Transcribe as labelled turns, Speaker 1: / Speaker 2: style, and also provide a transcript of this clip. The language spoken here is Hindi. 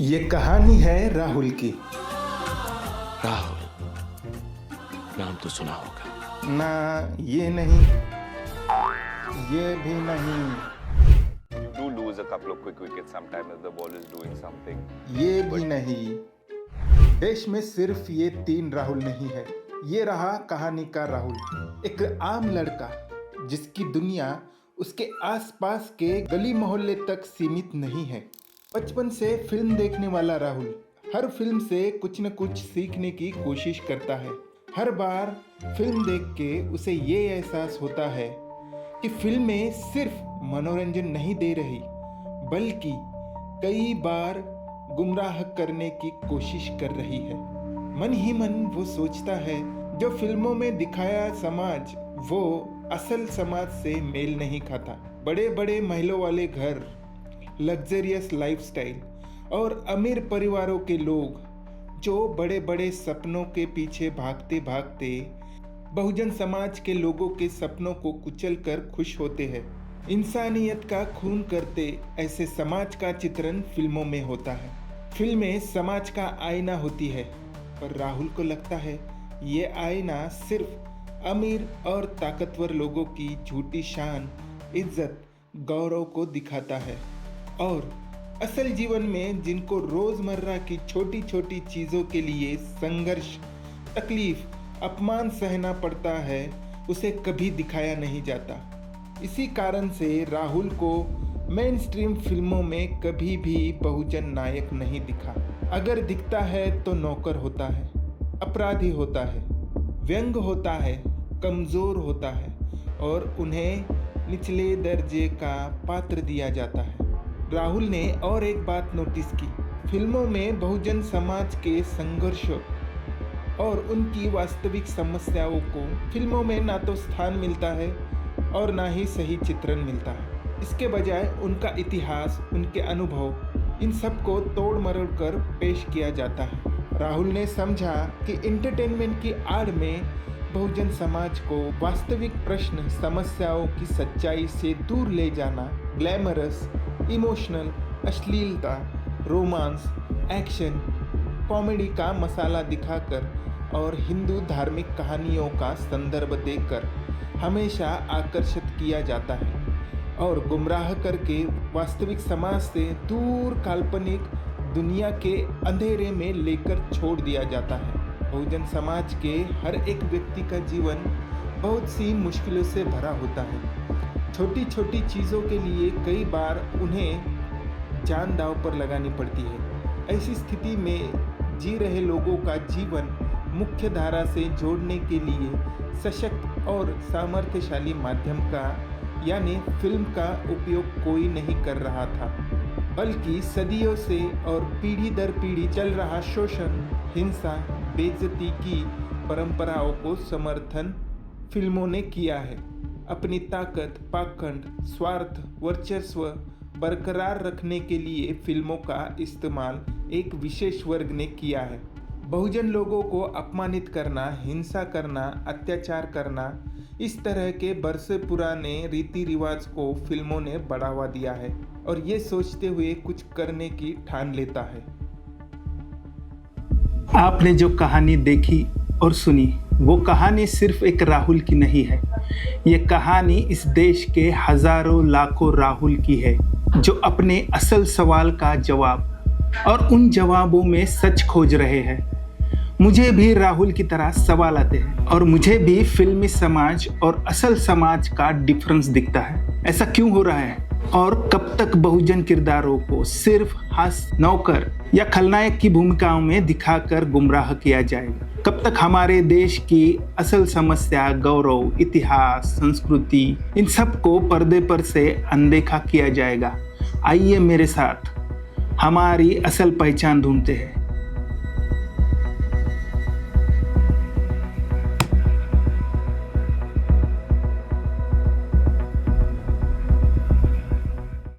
Speaker 1: ये कहानी है राहुल की।
Speaker 2: राहुल नाम तो सुना होगा।
Speaker 1: ना, ये नहीं, ये भी नहीं,
Speaker 3: You do lose a couple of quick wickets sometimes if the ball is doing something.
Speaker 1: ये भी नहीं। देश में सिर्फ ये 3 राहुल नहीं है। ये रहा कहानी का राहुल, एक आम लड़का जिसकी दुनिया उसके आसपास के गली मोहल्ले तक सीमित नहीं है। बचपन से फिल्म देखने वाला राहुल हर फिल्म से कुछ न कुछ सीखने की कोशिश करता है। हर बार फिल्म देख के उसे ये एहसास होता है कि फिल्में सिर्फ मनोरंजन नहीं दे रही, बल्कि कई बार गुमराह करने की कोशिश कर रही है। मन ही मन वो सोचता है जो फिल्मों में दिखाया समाज वो असल समाज से मेल नहीं खाता। बड़े बड़े महलों वाले घर, लग्जरियस लाइफस्टाइल और अमीर परिवारों के लोग जो बड़े बड़े सपनों के पीछे भागते भागते बहुजन समाज के लोगों के सपनों को कुचल कर खुश होते हैं। इंसानियत का खून करते ऐसे समाज का चित्रण फिल्मों में होता है। फिल्में समाज का आईना होती है, पर राहुल को लगता है ये आईना सिर्फ अमीर और ताकतवर लोगों की झूठी शान, इज्जत, गौरव को दिखाता है, और असल जीवन में जिनको रोजमर्रा की छोटी छोटी चीजों के लिए संघर्ष, तकलीफ, अपमान सहना पड़ता है, उसे कभी दिखाया नहीं जाता। इसी कारण से राहुल को मेन स्ट्रीम फिल्मों में कभी भी बहुजन नायक नहीं दिखा। अगर दिखता है तो नौकर होता है, अपराधी होता है, व्यंग होता है, कमजोर होता है और उन्हें निचले दर्जे का पात्र दिया जाता है। राहुल ने और एक बात नोटिस की, फिल्मों में बहुजन समाज के संघर्षों और उनकी वास्तविक समस्याओं को फिल्मों में ना तो स्थान मिलता है और ना ही सही चित्रण मिलता है। इसके बजाय उनका इतिहास, उनके अनुभव, इन सब को तोड़ मरोड़ कर पेश किया जाता है। राहुल ने समझा कि एंटरटेनमेंट की आड़ में बहुजन समाज को वास्तविक प्रश्न, समस्याओं की सच्चाई से दूर ले जाना ग्लैमरस, इमोशनल, अश्लीलता, रोमांस, एक्शन, कॉमेडी का मसाला दिखाकर और हिंदू धार्मिक कहानियों का संदर्भ देकर हमेशा आकर्षित किया जाता है और गुमराह करके वास्तविक समाज से दूर काल्पनिक दुनिया के अंधेरे में लेकर छोड़ दिया जाता है। बहुजन समाज के हर एक व्यक्ति का जीवन बहुत सी मुश्किलों से भरा होता है। छोटी छोटी चीज़ों के लिए कई बार उन्हें जान दांव पर लगानी पड़ती है। ऐसी स्थिति में जी रहे लोगों का जीवन मुख्य धारा से जोड़ने के लिए सशक्त और सामर्थ्यशाली माध्यम का यानी फिल्म का उपयोग कोई नहीं कर रहा था, बल्कि सदियों से और पीढ़ी दर पीढ़ी चल रहा शोषण, हिंसा, बेइज्जती की परंपराओं को समर्थन फिल्मों ने किया है। अपनी ताकत, पाखंड, स्वार्थ, वर्चस्व बरकरार रखने के लिए फिल्मों का इस्तेमाल एक विशेष वर्ग ने किया है। बहुजन लोगों को अपमानित करना, हिंसा करना, अत्याचार करना, इस तरह के बरसे पुराने रीति रिवाज को फिल्मों ने बढ़ावा दिया है और ये सोचते हुए कुछ करने की ठान लेता है।
Speaker 4: आपने जो कहानी देखी और सुनी वो कहानी सिर्फ एक राहुल की नहीं है। ये कहानी इस देश के हजारों लाखों राहुल की है जो अपने असल सवाल का जवाब और उन जवाबों में सच खोज रहे हैं। मुझे भी राहुल की तरह सवाल आते हैं और मुझे भी फिल्मी समाज और असल समाज का डिफरेंस दिखता है। ऐसा क्यों हो रहा है और कब तक बहुजन किरदारों को सिर्फ हास, नौकर या खलनायक की भूमिकाओं में दिखाकर गुमराह किया जाएगा? कब तक हमारे देश की असल समस्या, गौरव, इतिहास, संस्कृति, इन सब को पर्दे पर से अनदेखा किया जाएगा? आइए मेरे साथ हमारी असल पहचान ढूंढते हैं।